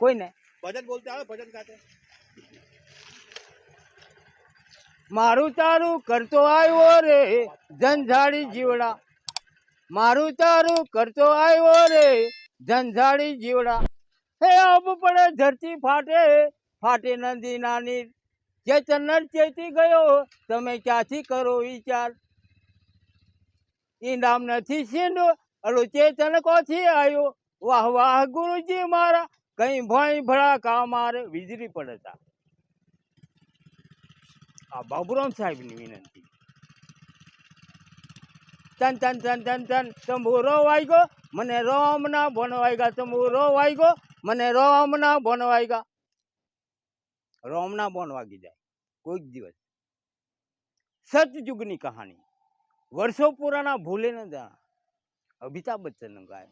કોઈ નહીં. ભજન બોલતે આવે, ભજન ગાતે. મારું તારું કરતો આવ્યો રે જંઝાડી જીવડા, મારું તારું કરતો આવ્યો રે જંઝાડી જીવડા. હે આબ પડે ધરતી ફાટે, ફાટે નદી નાની, ચેતન ચેતી ગયો તમે ક્યાંથી કરો વિચાર. ઈનામ નથી સીંડો અલો ચેતન કોથી આવ્યો, વાહ વાહ ગુરુજી મારા, કઈ ભણી ભડાકા મારે વીજળી પડતા. આ બાબુરામ સાહેબની વિનંતી. તન તન તન તન તન તંબુરો વાગ્યો મને રોમના બોન વાગ્યા, તંબુરો વાગ્યો મને રોમના બોન વાગ્યા. રોમના બોન વાગી જાય કોઈક દિવસ. સતયુગની કહાની, વર્ષો પુરાના ભૂલે ન જા. અમિતાભ બચ્ચન ગાય.